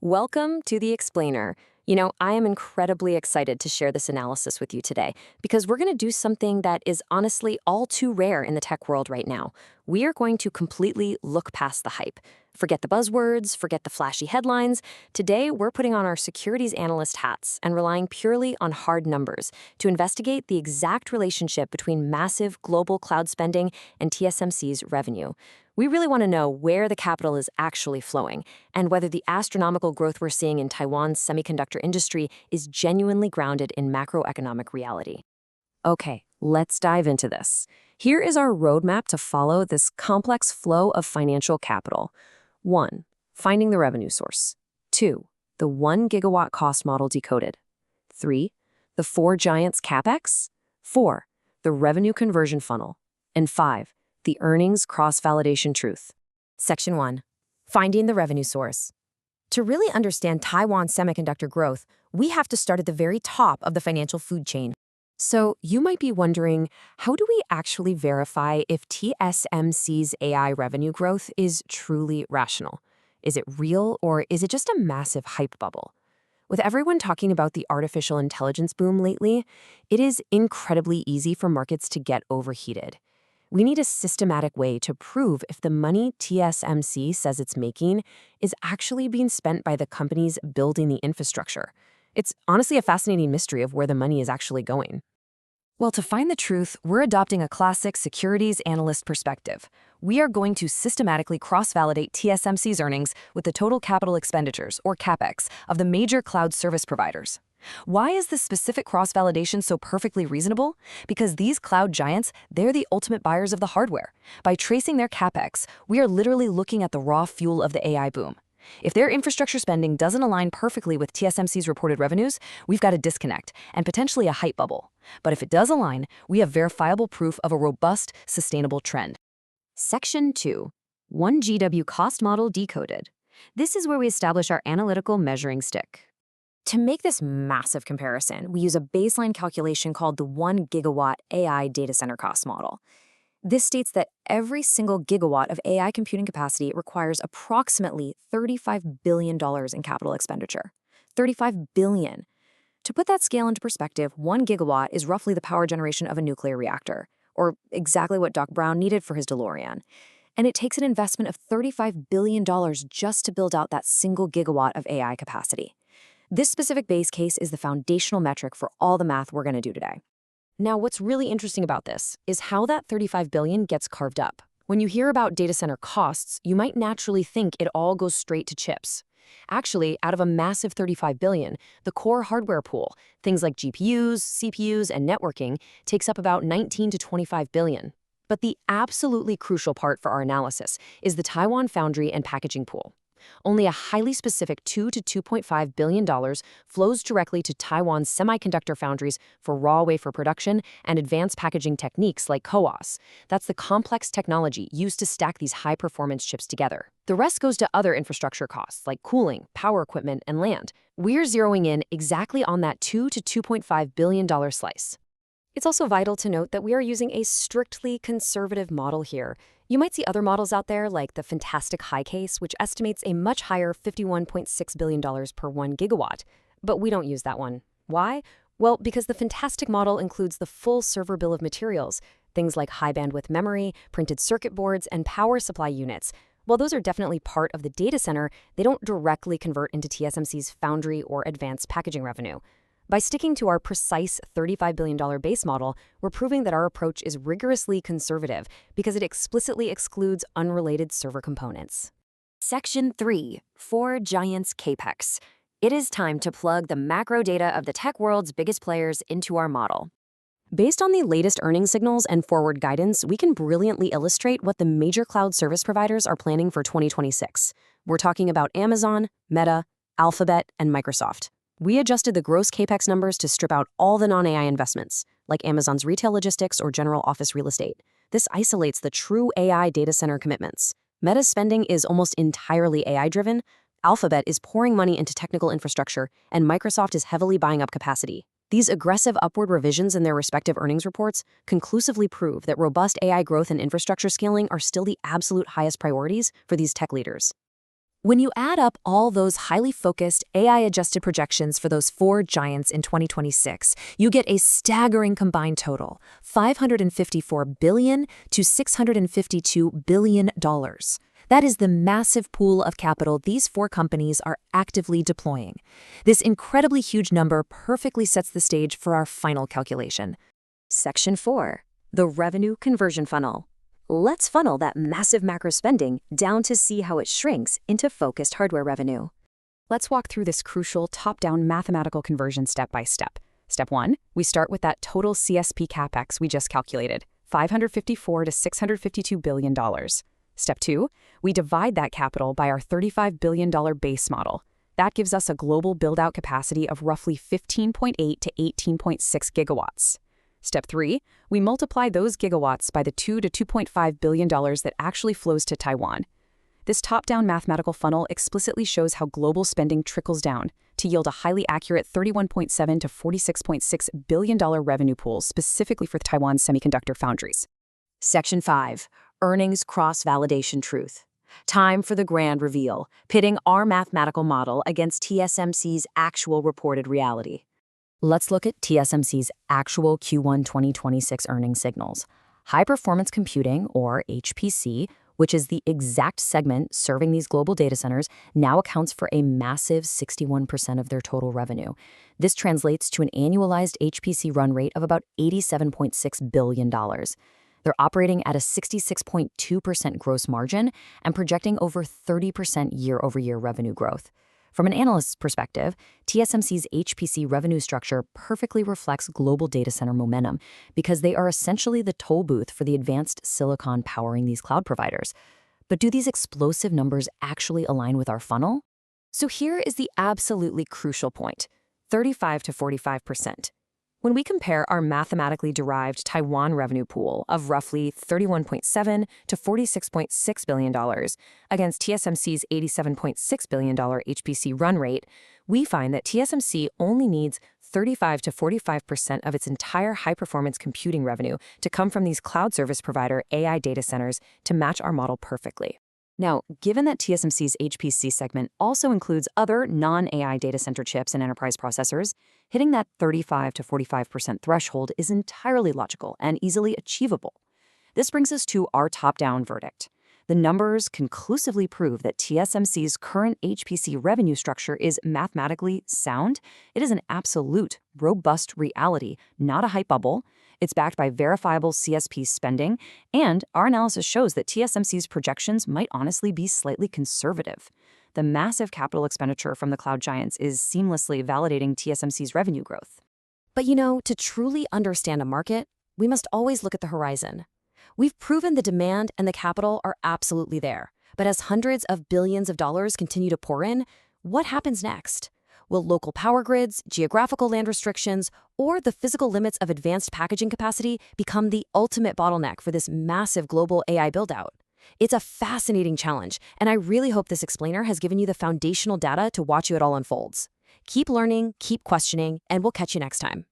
Welcome to The Explainer. I am incredibly excited to share this analysis with you today because we're going to do something that is honestly all too rare in the tech world right now. We are going to completely look past the hype. Forget the buzzwords, forget the flashy headlines. Today, we're putting on our securities analyst hats and relying purely on hard numbers to investigate the exact relationship between massive global cloud spending and TSMC's revenue. We really want to know where the capital is actually flowing and whether the astronomical growth we're seeing in Taiwan's semiconductor industry is genuinely grounded in macroeconomic reality. Okay, let's dive into this. Here is our roadmap to follow this complex flow of financial capital. 1. Finding the revenue source. 2. The 1 gigawatt cost model decoded. 3. The 4 giants CapEx. 4. The revenue conversion funnel. And 5. The earnings cross-validation truth. Section 1. Finding the revenue source. To really understand Taiwan's semiconductor growth, we have to start at the very top of the financial food chain. So you might be wondering, how do we actually verify if TSMC's AI revenue growth is truly rational? Is it real, or is it just a massive hype bubble? With everyone talking about the artificial intelligence boom lately, it is incredibly easy for markets to get overheated. We need a systematic way to prove if the money TSMC says it's making is actually being spent by the companies building the infrastructure. It's honestly a fascinating mystery of where the money is actually going. Well, to find the truth, we're adopting a classic securities analyst perspective. We are going to systematically cross-validate TSMC's earnings with the total capital expenditures, or CapEx, of the major cloud service providers. Why is this specific cross-validation so perfectly reasonable? Because these cloud giants, they're the ultimate buyers of the hardware. By tracing their CapEx, we are literally looking at the raw fuel of the AI boom. If their infrastructure spending doesn't align perfectly with TSMC's reported revenues, we've got a disconnect and potentially a hype bubble. But if it does align, we have verifiable proof of a robust, sustainable trend. Section 2. 1 GW cost model decoded. This is where we establish our analytical measuring stick. To make this massive comparison, we use a baseline calculation called the 1 gigawatt AI data center cost model. This states that every single gigawatt of AI computing capacity requires approximately $35 billion in capital expenditure. $35 billion. To put that scale into perspective, 1 gigawatt is roughly the power generation of a nuclear reactor, or exactly what Doc Brown needed for his DeLorean. And it takes an investment of $35 billion just to build out that single gigawatt of AI capacity. This specific base case is the foundational metric for all the math we're going to do today. Now, what's really interesting about this is how that $35 billion gets carved up. When you hear about data center costs, you might naturally think it all goes straight to chips. Actually, out of a massive $35 billion, the core hardware pool, things like GPUs, CPUs, and networking, takes up about $19 to $25 billion. But the absolutely crucial part for our analysis is the Taiwan foundry and packaging pool. Only a highly specific $2 to $2.5 billion flows directly to Taiwan's semiconductor foundries for raw wafer production and advanced packaging techniques like CoWoS. That's the complex technology used to stack these high-performance chips together. The rest goes to other infrastructure costs like cooling, power equipment, and land. We're zeroing in exactly on that $2 to $2.5 billion slice. It's also vital to note that we are using a strictly conservative model here. You might see other models out there like the Fantastic High Case, which estimates a much higher $51.6 billion per 1 gigawatt. But we don't use that one. Why? Well, because the Fantastic model includes the full server bill of materials, things like high bandwidth memory, printed circuit boards, and power supply units. While those are definitely part of the data center, they don't directly convert into TSMC's foundry or advanced packaging revenue. By sticking to our precise $35 billion base model, we're proving that our approach is rigorously conservative because it explicitly excludes unrelated server components. Section 3. 4 giants CapEx. It is time to plug the macro data of the tech world's biggest players into our model. Based on the latest earnings signals and forward guidance, we can brilliantly illustrate what the major cloud service providers are planning for 2026. We're talking about Amazon, Meta, Alphabet, and Microsoft. We adjusted the gross CapEx numbers to strip out all the non-AI investments, like Amazon's retail logistics or general office real estate. This isolates the true AI data center commitments. Meta's spending is almost entirely AI-driven, Alphabet is pouring money into technical infrastructure, and Microsoft is heavily buying up capacity. These aggressive upward revisions in their respective earnings reports conclusively prove that robust AI growth and infrastructure scaling are still the absolute highest priorities for these tech leaders. When you add up all those highly focused, AI-adjusted projections for those four giants in 2026, you get a staggering combined total, $554 billion to $652 billion. That is the massive pool of capital these four companies are actively deploying. This incredibly huge number perfectly sets the stage for our final calculation. Section 4. The Revenue Conversion Funnel. Let's funnel that massive macro spending down to see how it shrinks into focused hardware revenue. Let's walk through this crucial top-down mathematical conversion step by step. Step 1, we start with that total CSP CapEx we just calculated, $554 to $652 billion. Step 2, we divide that capital by our $35 billion base model. That gives us a global build-out capacity of roughly 15.8 to 18.6 gigawatts. Step 3, we multiply those gigawatts by the $2 to $2.5 billion that actually flows to Taiwan. This top-down mathematical funnel explicitly shows how global spending trickles down to yield a highly accurate $31.7 to $46.6 billion revenue pool specifically for Taiwan's semiconductor foundries. Section 5. Earnings Cross-Validation Truth. Time for the grand reveal, pitting our mathematical model against TSMC's actual reported reality. Let's look at TSMC's actual Q1 2026 earnings signals. High-performance computing, or HPC, which is the exact segment serving these global data centers, now accounts for a massive 61% of their total revenue. This translates to an annualized HPC run rate of about $87.6 billion. They're operating at a 66.2% gross margin and projecting over 30% year-over-year revenue growth. From an analyst's perspective, TSMC's HPC revenue structure perfectly reflects global data center momentum because they are essentially the toll booth for the advanced silicon powering these cloud providers. But do these explosive numbers actually align with our funnel? So here is the absolutely crucial point, 35 to 45%. When we compare our mathematically derived Taiwan revenue pool of roughly $31.7 to $46.6 billion against TSMC's $87.6 billion HPC run rate, we find that TSMC only needs 35 to 45% of its entire high-performance computing revenue to come from these cloud service provider AI data centers to match our model perfectly. Now, given that TSMC's HPC segment also includes other non-AI data center chips and enterprise processors, hitting that 35 to 45% threshold is entirely logical and easily achievable. This brings us to our top-down verdict. The numbers conclusively prove that TSMC's current HPC revenue structure is mathematically sound. It is an absolute, robust reality, not a hype bubble. It's backed by verifiable CSP spending, and our analysis shows that TSMC's projections might honestly be slightly conservative. The massive capital expenditure from the cloud giants is seamlessly validating TSMC's revenue growth. But to truly understand a market, we must always look at the horizon. We've proven the demand and the capital are absolutely there. But as hundreds of billions of dollars continue to pour in, what happens next? Will local power grids, geographical land restrictions, or the physical limits of advanced packaging capacity become the ultimate bottleneck for this massive global AI build-out? It's a fascinating challenge, and I really hope this explainer has given you the foundational data to watch you it all unfolds. Keep learning, keep questioning, and we'll catch you next time.